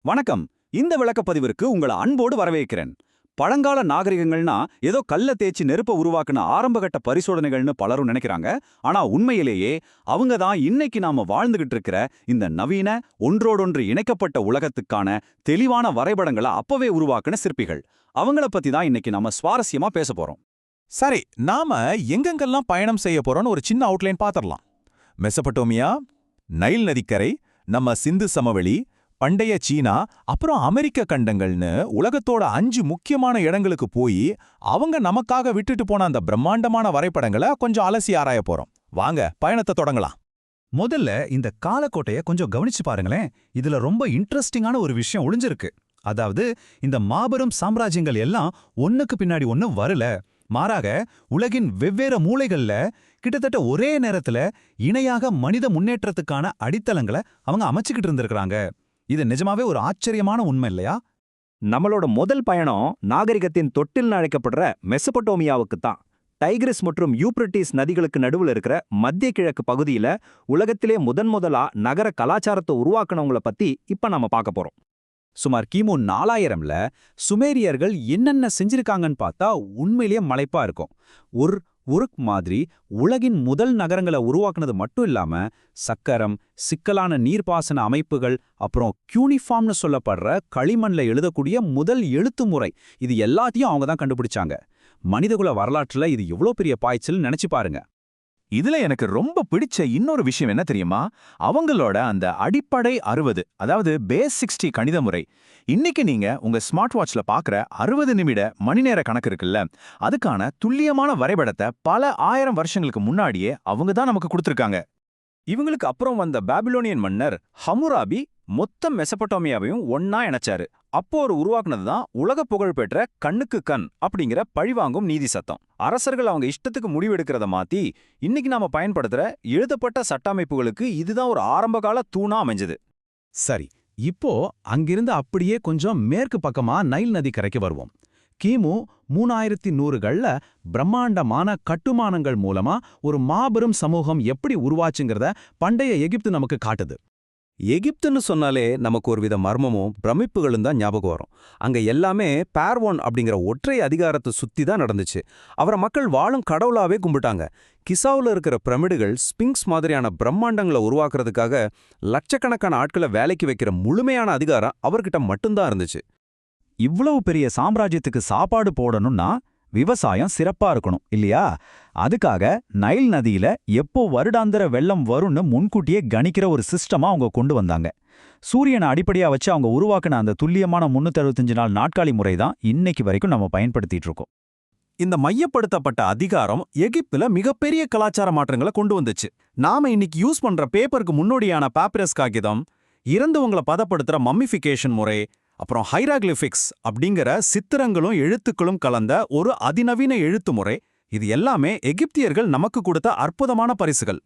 வணக்கம். இந்த விளக்கப்பதிவிற்கு உங்களை அன்போடு வரவேற்கிறேன். பழங்கால நாகரிகங்கள்னா ஏதோ கல்ல தேய்ச்சி நெருப்ப உருவாக்குன ஆரம்பகட்ட பரிசோதனைகள்னு பலரும் நினைக்கிறாங்க. ஆனா உண்மையிலேயே அவங்க தான் இன்னைக்கு நாம வாழ்ந்துகிட்டு இருக்கிற இந்த நவீன ஒன்றோடொன்று இணைக்கப்பட்ட உலகத்துக்கான தெளிவான வரைபடங்களை அப்பவே உருவாக்குன சிற்பிகள். அவங்கள பத்தி தான் இன்னைக்கு நாம சுவாரஸ்யமா பேச போறோம். சரி, நாம எங்கெங்கெல்லாம் பயணம் செய்ய போறோம்னு ஒரு சின்ன அவுட்லைன் பாத்திரலாம். மெசபடோமியா, நைல் நதிக்கரை, நம்ம சிந்து சமவெளி, பண்டைய சீனா, அப்புறம் அமெரிக்க கண்டங்கள்னு உலகத்தோட 5 முக்கியமான இடங்களுக்கு போய் அவங்க நமக்காக விட்டுட்டு போன அந்த பிரம்மாண்டமான வரைபடங்களை கொஞ்சம் அலசி ஆராய போறோம். வாங்க பயணத்தை தொடங்கலாம். முதல்ல இந்த காலக்கோட்டைய கொஞ்சம் கவனிச்சு பாருங்களேன். இதுல ரொம்ப இன்ட்ரெஸ்டிங்கான ஒரு விஷயம் ஒளிஞ்சிருக்கு. அதாவது இந்த மாபெரும் சாம்ராஜ்யங்கள் எல்லாம் ஒண்ணுக்கு பின்னாடி ஒண்ணு வரல. மாறாக உலகின் வெவ்வேறு மூலைகள்ல கிட்டத்தட்ட ஒரே நேரத்துல இணையாக மனித முன்னேற்றத்துக்கான அடித்தளங்களை அவங்க அமைச்சுக்கிட்டு இருந்திருக்கிறாங்க. இது நிஜமாவே ஒரு ஆச்சரியமான உண்மை இல்லையா? நம்மளோட முதல் பயணம் நாகரிகத்தின் தொட்டில்னு அழைக்கப்படுற மெசபடோமியாவுக்கு தான். டைகிரிஸ் மற்றும் யூப்ரட்டிஸ் நதிகளுக்கு நடுவுல இருக்கிற மத்திய கிழக்கு பகுதியில உலகத்திலே முதன்முதலா நகர கலாச்சாரத்தை உருவாக்குனவங்கள பத்தி இப்ப நாம பார்க்க போறோம். சுமார் கிமு 4000ல சுமேரியர்கள் என்னென்ன செஞ்சிருக்காங்கன்னு பார்த்தா உண்மையிலேயே மலைப்பா இருக்கும். உருக் மாதிரி உலகின் முதல் நகரங்களை உருவாக்குனது மட்டும் இல்லாம சக்கரம், சிக்கலான நீர்ப்பாசன அமைப்புகள், அப்புறம் கியூனிஃபார்ம்னு சொல்லப்படுற களிமண்ல எழுதக்கூடிய முதல் எழுத்து முறை, இது எல்லாத்தையும் அவங்க தான் கண்டுபிடிச்சாங்க. மனிதகுல வரலாற்றுல இது எவ்வளோ பெரிய பாய்ச்சல் நினைச்சு பாருங்க. இதுல எனக்கு ரொம்ப பிடிச்ச இன்னொரு விஷயம் என்ன தெரியுமா? அவங்களோட அந்த அடிப்படை 60, அதாவது பேஸ் 60 கணித முறை. இன்னைக்கு நீங்க உங்க ஸ்மார்ட் வாட்ச்ல பாக்குற 60 நிமிட மணி நேர கணக்கு இருக்குல்ல, அதுக்கான துல்லியமான வரைபடத்தை பல 1000 வருஷங்களுக்கு முன்னாடியே அவங்க தான் நமக்கு கொடுத்திருக்காங்க. இவங்களுக்கு அப்புறம் வந்த பாபிலோனியன் மன்னர் ஹம்முராபி மொத்த மெசபடோமியாவையும் ஒன்னா இணைச்சாரு. அப்போ ஒரு உருவாக்குனது தான் உலக புகழ்பெற்ற கண்ணுக்கு கண் அப்படிங்கிற பழிவாங்கும் நீதி சட்டம். அரசர்கள் அவங்க இஷ்டத்துக்கு முடிவெடுக்கிறத மாத்தி இன்னைக்கு நாம பயன்படுத்துற எழுதப்பட்ட சட்ட அமைப்புகளுக்கு இதுதான் ஒரு ஆரம்பகால தூணா அமைஞ்சது. சரி, இப்போ அங்கிருந்து அப்படியே கொஞ்சம் மேற்கு பக்கமா நைல் நதி கரைக்கு வருவோம். கிமு 3100கள்ல பிரம்மாண்டமான கட்டுமானங்கள் மூலமா ஒரு மாபெரும் சமூகம் எப்படி உருவாச்சுங்கிறத பண்டைய எகிப்து நமக்கு காட்டுது. எகிப்துன்னு சொன்னாலே நமக்கு ஒருவித மர்மமும் பிரமிப்புகளும் தான் ஞாபகம் வரும். அங்க எல்லாமே பார்வோன் அப்படிங்கிற ஒற்றை அதிகாரத்தை சுத்தி தான் நடந்துச்சு. அவரை மக்கள் வாழும் கடவுளாவே கும்பிட்டாங்க. கிசாவுல இருக்கிற பிரமிடுகள், ஸ்பிங்ஸ் மாதிரியான பிரம்மாண்டங்களை உருவாக்குறதுக்காக லட்சக்கணக்கான ஆட்களை வேலைக்கு வைக்கிற முழுமையான அதிகாரம் அவர்கிட்ட மட்டும்தான் இருந்துச்சு. இவ்வளவு பெரிய சாம்ராஜ்யத்துக்கு சாப்பாடு போடணும்னா விவசாயம் சிறப்பா இருக்கணும் இல்லையா? அதுக்காக நைல் நதியில எப்போ வருடாந்திர வெள்ளம் வரும்னு முன்கூட்டியே கணிக்கிற ஒரு சிஸ்டமா அவங்க கொண்டு வந்தாங்க. சூரியனை அடிப்படையா வச்சு அவங்க உருவாக்குன அந்த துல்லியமான 365 நாள் நாட்காலி முறை தான் இன்னைக்கு வரைக்கும் நம்ம பயன்படுத்திட்டு இருக்கோம். இந்த மையப்படுத்தப்பட்ட அதிகாரம் எகிப்துல மிகப்பெரிய கலாச்சார மாற்றங்களை கொண்டு வந்துச்சு. நாம இன்னைக்கு யூஸ் பண்ற பேப்பருக்கு முன்னோடியான பாப்பிரஸ் காகிதம், இறந்தவங்களை பதப்படுத்துற மம்மிஃபிகேஷன் முறை, அப்புறம் ஹைராக்லிஃபிக்ஸ் அப்படிங்கிற சித்திரங்களும் எழுத்துக்களும் கலந்த ஒரு அதிநவீன எழுத்து முறை, இது எல்லாமே எகிப்தியர்கள் நமக்கு கொடுத்த அற்புதமான பரிசுகள்.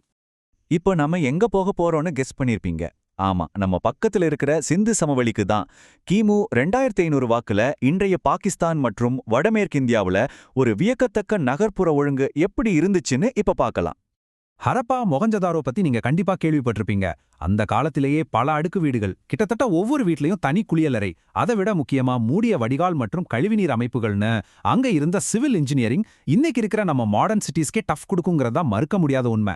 இப்போ நம்ம எங்க போக போறோம்னு கெஸ் பண்ணிருப்பீங்க. ஆமா, நம்ம பக்கத்துல இருக்கிற சிந்து சமவெளிக்கு தான். கிமு 2500 வாக்குல இன்றைய பாகிஸ்தான் மற்றும் வடமேற்கு இந்தியாவுல ஒரு வியக்கத்தக்க நகர்ப்புற ஒழுங்கு எப்படி இருந்துச்சுன்னு இப்ப பார்க்கலாம். ஹரப்பா, மொகஞ்சதாரோ பத்தி நீங்க கண்டிப்பா கேள்விப்பட்டிருப்பீங்க. அந்த காலத்திலேயே பல அடுக்கு வீடுகள், கிட்டத்தட்ட ஒவ்வொரு வீட்லயும் தனி குளியலறை, அதை விட முக்கியமா மூடிய வடிகால் மற்றும் கழிவுநீர் அமைப்புகள்னு அங்க இருந்த சிவில் இன்ஜினியரிங் இன்னைக்கு இருக்கிற நம்ம மாடர்ன் சிட்டிஸ்க்கே டஃப் கொடுக்குங்கிறதா மறுக்க முடியாத உண்மை.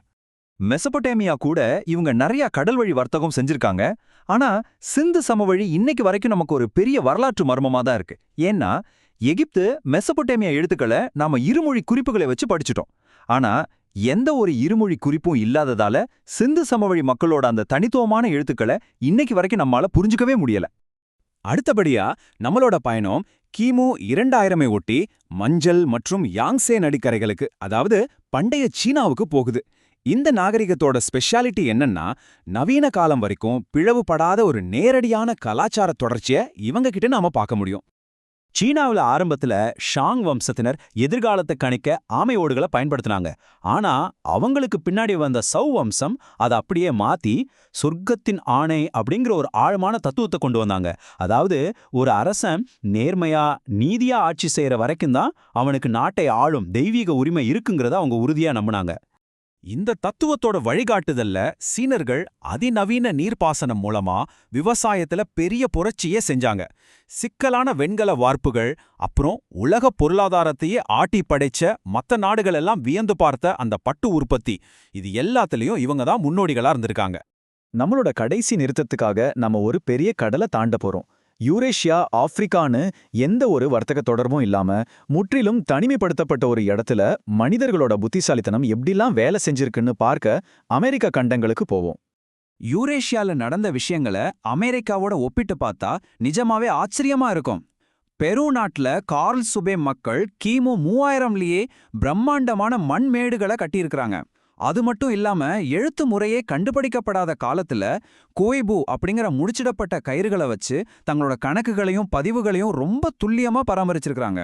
மெசபடேமியா கூட இவங்க நிறைய கடல் வழி வர்த்தகம் செஞ்சிருக்காங்க. ஆனா சிந்து சமவெளி இன்னைக்கு வரைக்கும் நமக்கு ஒரு பெரிய வரலாற்று மர்மமா தான் இருக்கு. ஏன்னா எகிப்து மெசபடேமியா எழுத்துக்களை நாம இருமொழி குறிப்புகளை வச்சு படிச்சுட்டோம். ஆனா எந்த ஒரு இருமொழி குறிப்பும் இல்லாததால சிந்து சமவெளி மக்களோட அந்த தனித்துவமான எழுத்துக்களை இன்னைக்கு வரைக்கும் நம்மால புரிஞ்சுக்கவே முடியல. அடுத்தபடியா நம்மளோட பயணம் கிமு 2000 ஒட்டி மஞ்சள் மற்றும் யாங்சே நதிக்கரைகளுக்கு, அதாவது பண்டைய சீனாவுக்கு போகுது. இந்த நாகரிகத்தோட ஸ்பெஷாலிட்டி என்னன்னா, நவீன காலம் வரைக்கும் பிளவுபடாத ஒரு நேரடியான கலாச்சார தொடர்ச்சியை இவங்க கிட்ட நாம பார்க்க முடியும். சீனாவுல ஆரம்பத்துல ஷாங் வம்சத்தினர் எதிர்காலத்தை கணிக்க ஆமை ஓடுகளை பயன்படுத்தினாங்க. ஆனா அவங்களுக்கு பின்னாடி வந்த சௌ வம்சம் அதை அப்படியே மாத்தி சொர்க்கத்தின் ஆணை அப்படிங்கிற ஒரு ஆழமான தத்துவத்தை கொண்டு வந்தாங்க. அதாவது ஒரு அரசன் நேர்மையா நீதியா ஆட்சி செய்யற வரைக்கும் தான் அவனுக்கு நாட்டை ஆளும் தெய்வீக உரிமை இருக்குங்கிறத அவங்க உறுதியா நம்பினாங்க. இந்த தத்துவத்தோட வழிகாட்டுதல்ல சீனர்கள் அதிநவீன நீர்ப்பாசனம் மூலமா விவசாயத்துல பெரிய புரட்சியே செஞ்சாங்க. சிக்கலான வெண்கல வார்ப்புகள், அப்புறம் உலக பொருளாதாரத்தையே ஆட்டி படைச்ச மத்த நாடுகள் எல்லாம் வியந்து பார்த்த அந்த பட்டு உற்பத்தி, இது எல்லாத்துலயும் இவங்க தான் முன்னோடிகளா இருந்திருக்காங்க. நம்மளோட கடைசி நிறுத்தத்துக்காக நம்ம ஒரு பெரிய கடலை தாண்ட போறோம். யூரேஷியா, ஆப்பிரிக்கான்னு எந்த ஒரு வர்த்தக தொடர்பும் இல்லாம முற்றிலும் தனிமைப்படுத்தப்பட்ட ஒரு இடத்துல மனிதர்களோட புத்திசாலித்தனம் எப்படிலாம் வேலை செஞ்சிருக்குன்னு பார்க்க அமெரிக்க கண்டங்களுக்கு போவோம். யூரேஷியால நடந்த விஷயங்களை அமெரிக்காவோட ஒப்பிட்டு பார்த்தா நிஜமாவே ஆச்சரியமா இருக்கும். பெரு நாட்டுல கார்ல் சுபே மக்கள் கிமு 3000லேயே பிரம்மாண்டமான மண்மேடுகளை கட்டியிருக்கிறாங்க. அது மட்டும் இல்லாம எழுத்து முறையே கண்டுபிடிக்கப்படாத காலத்துல கோய்பு அப்படிங்கிற முடிச்சிடப்பட்ட கயிறுகளை வச்சு தங்களோட கணக்குகளையும் பதிவுகளையும் ரொம்ப துல்லியமா பராமரிச்சிருக்கிறாங்க.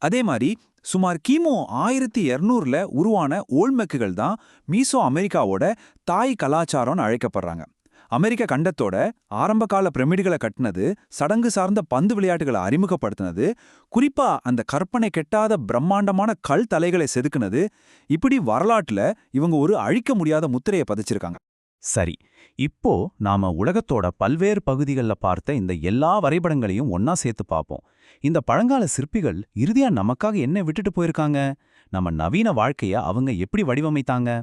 அதே மாதிரி சுமார் கிமு 1200ல உருவான ஓல்மெக்குகள் தான் மீசோ அமெரிக்காவோட தாய் கலாச்சாரம்னு அழைக்கப்படுறாங்க. அமெரிக்க கண்டத்தோட ஆரம்பகால பிரமிடுகளை கட்டினது, சடங்கு சார்ந்த பந்து விளையாட்டுகளை அறிமுகப்படுத்தினது, குறிப்பா அந்த கற்பனை கெட்டாத பிரம்மாண்டமான கல் தலைகளை செதுக்குனது, இப்படி வரலாற்றுல இவங்க ஒரு அழிக்க முடியாத முத்திரையை பதிச்சிருக்காங்க. சரி, இப்போ நாம உலகத்தோட பல்வேறு பகுதிகள்ல பார்த்த இந்த எல்லா வரைபடங்களையும் ஒன்னா சேர்த்து பார்ப்போம். இந்த பழங்கால சிற்பிகள் இறுதியா நமக்காக என்ன விட்டுட்டு போயிருக்காங்க? நம்ம நவீன வாழ்க்கைய அவங்க எப்படி வடிவமைத்தாங்க?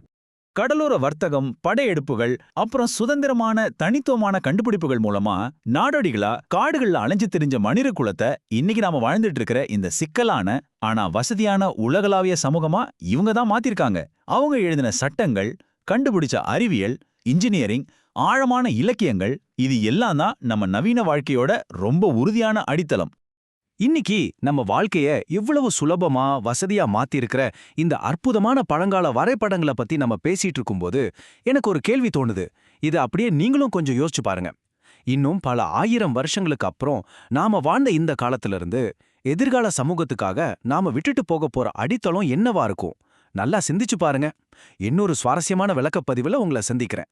கடலோர வர்த்தகம், படையெடுப்புகள், அப்புறம் சுதந்திரமான தனித்துவமான கண்டுபிடிப்புகள் மூலமா நாடோடிகளா காடுகள்ல அலைஞ்சு திரிஞ்ச மனித குலத்தை இன்னைக்கு நாம வாழ்ந்துட்டு இருக்கிற இந்த சிக்கலான ஆனா வசதியான உலகளாவிய சமூகமா இவங்க தான் மாத்திருக்காங்க. அவங்க எழுதின சட்டங்கள், கண்டுபிடிச்ச அறிவியல், இன்ஜினியரிங், ஆழமான இலக்கியங்கள், இது எல்லாம் தான் நம்ம நவீன வாழ்க்கையோட ரொம்ப உறுதியான அடித்தளம். இன்னைக்கு நம்ம வாழ்க்கைய இவ்வளவு சுலபமா வசதியா மாத்திருக்கிற இந்த அற்புதமான பழங்கால வரைபடங்களை பத்தி நம்ம பேசிட்டு இருக்கும்போது எனக்கு ஒரு கேள்வி தோணுது. இது அப்படியே நீங்களும் கொஞ்சம் யோசிச்சு பாருங்க. இன்னும் பல 1000 வருஷங்களுக்கு அப்புறம் நாம வாழ்ந்த இந்த காலத்துல இருந்து எதிர்கால சமூகத்துக்காக நாம விட்டுட்டு போக போற அடித்தளம் என்னவா இருக்கும்? நல்லா சிந்திச்சு பாருங்க. இன்னொரு சுவாரஸ்யமான விளக்கப்பதிவுல உங்களை சந்திக்கிறேன்.